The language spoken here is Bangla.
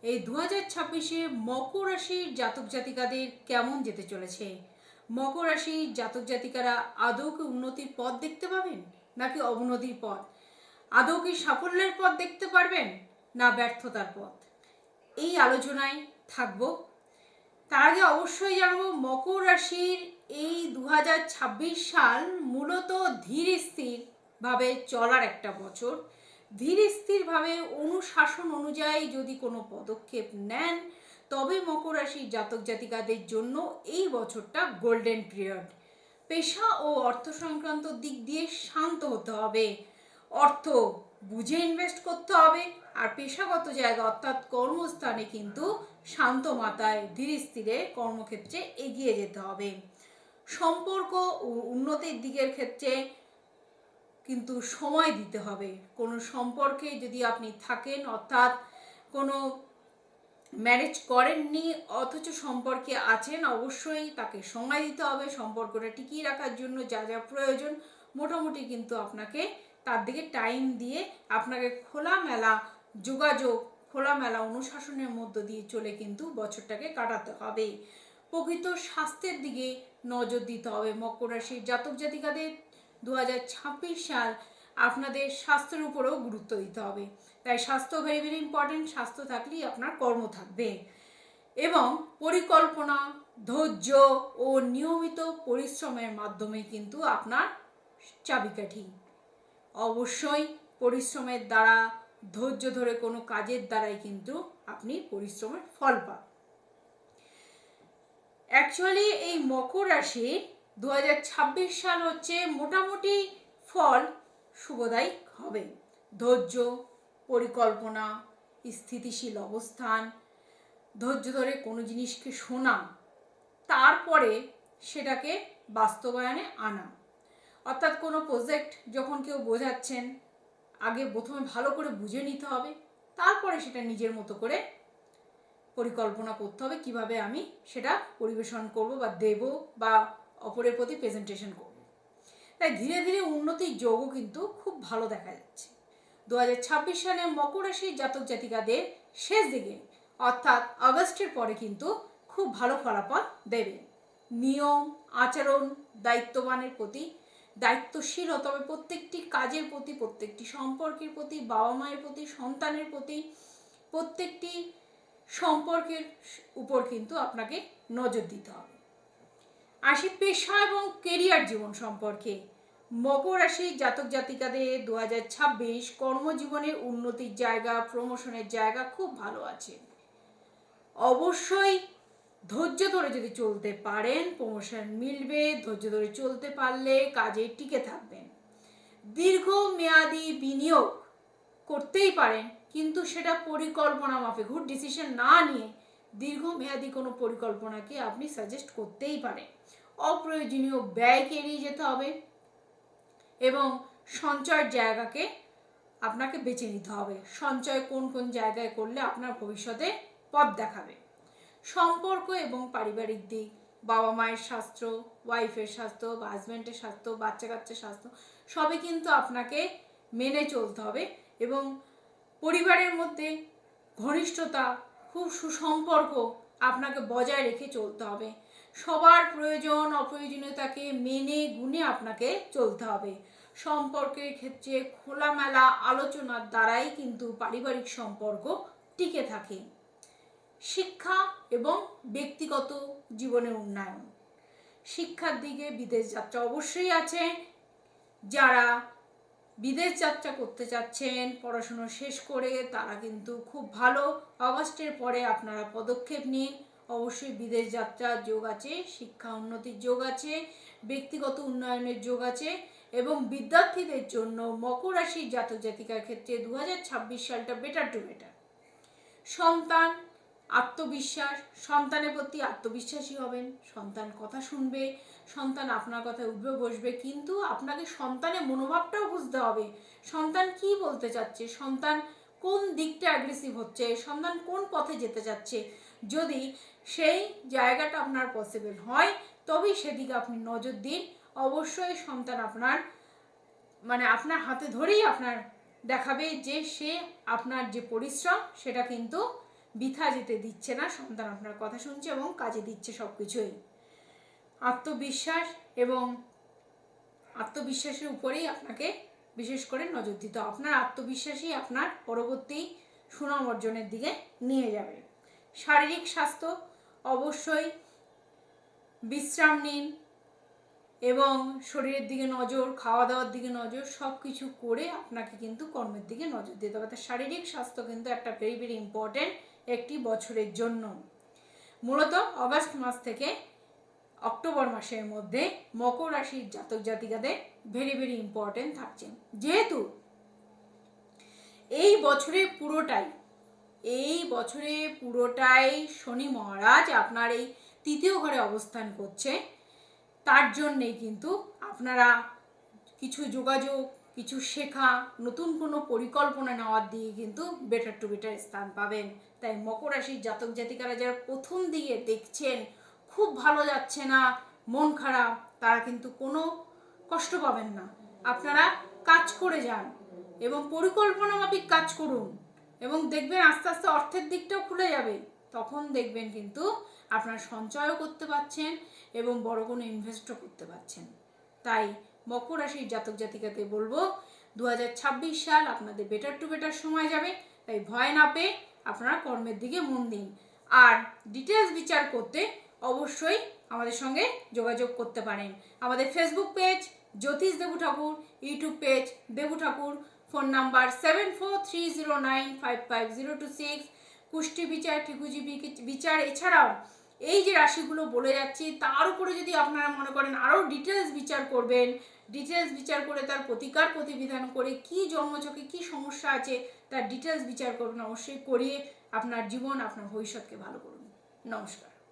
এই 2026-এ মকর রাশির জাতক জাতিকাদের কেমন যেতে চলেছে? মকর রাশির জাতক জাতিকারা আদৌ কি উন্নতির পথ দেখতে পাবেন নাকি অবনতির পথ? আদৌ কি সাফল্যের পথ দেখতে পারবেন না ব্যর্থতার পথ? এই আলোচনায় থাকবো। তার আগে অবশ্যই জানাবো, মকর রাশির এই 2026 সাল মূলত ধীর স্থির ভাবে চলার একটা বছর। ধীর স্থিরভাবে অনুশাসন অনুযায়ী যদি কোনো পদক্ষেপ নেন, তবে মকর রাশির জাতক জাতিকাদের জন্য এই বছরটা গোল্ডেন পিরিয়ড। পেশা ও অর্থ সংক্রান্ত দিক দিয়ে শান্ত হতে হবে, অর্থ বুঝে ইনভেস্ট করতে হবে, আর পেশাগত জায়গা অর্থাৎ কর্মস্থানে কিন্তু শান্ত মাথায় ধীর স্থিরে কর্মক্ষেত্রে এগিয়ে যেতে হবে। সম্পর্ক ও উন্নতির দিকের ক্ষেত্রে কিন্তু সময় দিতে হবে। কোনো সম্পর্কে যদি আপনি থাকেন, অর্থাৎ কোনো ম্যারেজ করেননি অথচ সম্পর্কে আছেন, অবশ্যই তাকে সময় দিতে হবে। সম্পর্কটা টিকিয়ে রাখার জন্য যা যা প্রয়োজন মোটামুটি কিন্তু আপনাকে তার দিকে টাইম দিয়ে আপনাকে খোলামেলা যোগাযোগ, খোলামেলা অনুশাসনের মধ্য দিয়ে চলে কিন্তু বছরটাকে কাটাতে হবে। প্রকৃত স্বাস্থ্যের দিকে নজর দিতে হবে। মকর রাশির জাতক জাতিকাদের 2026 সাল আপনাদের স্বাস্থ্যের উপরেও গুরুত্ব দিতে হবে। তাই স্বাস্থ্য ভেরি ভেরি ইম্পর্টেন্ট। স্বাস্থ্য থাকলেই আপনার কর্ম থাকবে। এবং পরিকল্পনা, ধৈর্য ও নিয়মিত পরিশ্রমের মাধ্যমে কিন্তু আপনার চাবিকাঠি। অবশ্যই পরিশ্রমের দ্বারা, ধৈর্য ধরে কোনো কাজের দ্বারাই কিন্তু আপনি পরিশ্রমের ফল পান। অ্যাকচুয়ালি এই মকর রাশি 2026 সাল হচ্ছে মোটামুটি ফল শুভদায়ী হবে। ধৈর্য, পরিকল্পনা, স্থিতিশীল অবস্থান, ধৈর্য ধরে কোনো জিনিসকে শোনা, তারপরে সেটাকে বাস্তবায়নে আনা। অর্থাৎ কোনো প্রজেক্ট যখন কেউ বোঝাচ্ছেন, আগে প্রথমে ভালো করে বুঝে নিতে হবে, তারপরে সেটা নিজের মতো করে পরিকল্পনা করতে হবে কিভাবে আমি সেটা পরিবেশন করব বা দেব বা অপরের প্রতি প্রেজেন্টেশন করব। তাই ধীরে ধীরে উন্নতির যোগও কিন্তু খুব ভালো দেখা যাচ্ছে। 2026 সালে মকর রাশির জাতক জাতিকাদের শেষ দিকে অর্থাৎ আগস্টের পরে কিন্তু খুব ভালো ফলাফল দেবে। নিয়ম আচরণ, দায়িত্ববানের প্রতি দায়িত্বশীল হতে হবে। প্রত্যেকটি কাজের প্রতি, প্রত্যেকটি সম্পর্কের প্রতি, বাবা মায়ের প্রতি, সন্তানের প্রতি, প্রত্যেকটি সম্পর্কের উপর কিন্তু আপনাকে নজর দিতে হবে। আসি পেশা এবং কেরিয়ার জীবন সম্পর্কে। মকর রাশির জাতক জাতিকাদের 2026 কর্মজীবনের উন্নতির জায়গা, প্রমোশনের জায়গা খুব ভালো আছে। অবশ্যই ধৈর্য ধরে যদি চলতে পারেন প্রমোশন মিলবে। ধৈর্য ধরে চলতে পারলে কাজে টিকে থাকবেন। দীর্ঘমেয়াদী বিনিয়োগ করতেই পারেন, কিন্তু সেটা পরিকল্পনা মাফিক, হুট ডিসিশন না নিয়ে দীর্ঘমেয়াদী কোনো পরিকল্পনাকে আপনি সাজেস্ট করতেই পারেন। অপ্রয়োজনীয় ব্যয়কে এড়িয়ে যেতে হবে এবং সঞ্চয়ের জায়গাকে আপনাকে বেছে নিতে হবে। সঞ্চয় কোন কোন জায়গায় করলে আপনার ভবিষ্যতে পথ দেখাবে। সম্পর্ক এবং পারিবারিক দিক, বাবা মায়ের স্বাস্থ্য, ওয়াইফের স্বাস্থ্য, বা হাজব্যান্ডের স্বাস্থ্য, বাচ্চা কাচ্চার স্বাস্থ্য, সবই কিন্তু আপনাকে মেনে চলতে হবে। এবং পরিবারের মধ্যে ঘনিষ্ঠতা, খুব সুসম্পর্ক আপনাকে বজায় রেখে চলতে হবে। সবার প্রয়োজন অপ্রয়োজনীয়তাকে মেনে গুণে আপনাকে চলতে হবে। সম্পর্কের ক্ষেত্রে খোলামেলা আলোচনার দ্বারাই কিন্তু পারিবারিক সম্পর্ক টিকে থাকে। শিক্ষা এবং ব্যক্তিগত জীবনের উন্নয়ন, শিক্ষার দিকে বিদেশ যাত্রা অবশ্যই আছে। যারা বিদেশ যাত্রা করতে চাচ্ছেন পড়াশুনো শেষ করে, তারা কিন্তু খুব ভালো। আগস্টের পরে আপনারা পদক্ষেপ নিন। অবশ্যই বিদেশ যাত্রার যোগ আছে, শিক্ষা উন্নতির যোগ আছে, ব্যক্তিগত উন্নয়নের যোগ আছে। এবং বিদ্যার্থীদের জন্য মকর রাশির জাতক জাতিকার ক্ষেত্রে 2026 সালটা বেটার টু বেটার। সন্তান, আত্মবিশ্বাস, সন্তানের প্রতি আত্মবিশ্বাসী হবেন। সন্তান কথা শুনবে, সন্তান আপনার কথায় উঠবে বসবে, কিন্তু আপনাকে সন্তানের মনোভাবটাও বুঝতে হবে। সন্তান কি বলতে চাচ্ছে, সন্তান কোন দিকটা অ্যাগ্রেসিভ হচ্ছে, সন্তান কোন পথে যেতে চাচ্ছে। যদি সেই জায়গাটা আপনার পসিবল হয় তবেই সেদিকে আপনি নজর দিন। অবশ্যই সন্তান আপনার হাতে ধরেই আপনার দেখাবে যে সে আপনার যে পরিশ্রম সেটা কিন্তু বৃথা যেতে দিচ্ছে না, সন্তান আপনার কথা শুনছে এবং কাজে দিচ্ছে সব কিছুই। আত্মবিশ্বাস এবং আত্মবিশ্বাসের উপরেই আপনাকে বিশেষ করে নজর দিতে হবে। আপনার আত্মবিশ্বাসই আপনার পরবর্তী সুনাম অর্জনের দিকে নিয়ে যাবে। শারীরিক স্বাস্থ্য, অবশ্যই বিশ্রাম নিন এবং শরীরের দিকে নজর, খাওয়া দাওয়ার দিকে নজর, সব কিছু করে আপনাকে কিন্তু কর্মের দিকে নজর দিতে হবে। শারীরিক স্বাস্থ্য কিন্তু একটা ভেরি ভেরি ইম্পর্টেন্ট একটি বছরের জন্য। মূলত অগাস্ট মাস থেকে অক্টোবর মাসের মধ্যে মকর রাশির জাতক জাতিকাদের ভেরি ভেরি ইম্পর্টেন্ট থাকছে, যেহেতু এই বছরে পুরোটাই শনি মহারাজ আপনার এই তৃতীয় ঘরে অবস্থান করছে। তার জন্যেই কিন্তু আপনারা কিছু যোগাযোগ, কিছু শেখা, নতুন কোনো পরিকল্পনা নেওয়ার দিকে কিন্তু বেটার টু বেটার স্থান পাবেন। তাই মকর রাশির জাতক জাতিকারা যারা প্রথম দিকে দেখছেন খুব ভালো যাচ্ছে না, মন খারাপ, তারা কিন্তু কোনো কষ্ট পাবেন না। আপনারা কাজ করে যান এবং পরিকল্পনা মাফিক কাজ করুন এবং দেখবেন আস্তে আস্তে অর্থের দিকটাও খুলে যাবে। তখন দেখবেন কিন্তু আপনারা সঞ্চয়ও করতে পারছেন এবং বড় কোনো ইনভেস্টও করতে পারছেন। তাই মকর রাশির জাতক জাতিকাদের বলবো 2026 সাল আপনাদের বেটার টু বেটার সময় যাবে। তাই ভয় না পেয়ে আপনারা কর্মের দিকে মন দিন। আর ডিটেলস বিচার করতে অবশ্যই আমাদের সঙ্গে যোগাযোগ করতে পারেন। আমাদের ফেসবুক পেজ জ্যোতিষ দেবু ঠাকুর, ইউটিউব পেজ দেবু ঠাকুর, ফোন নাম্বার 7430955026, কুষ্টি বিচার, ঠিকুজি বিচার, এছাড়াও এই যে রাশিগুলো বলে যাচ্ছি তার উপরে যদি আপনারা মনে করেন আরও ডিটেলস বিচার করবেন, ডিটেলস বিচার করে তার প্রতিকার প্রতিবিধান করে কি জন্মছকে কি সমস্যা আছে তার ডিটেলস বিচার করবেন, অবশ্যই করিয়ে আপনার জীবন, আপনার ভবিষ্যৎকে ভালো করুন। নমস্কার।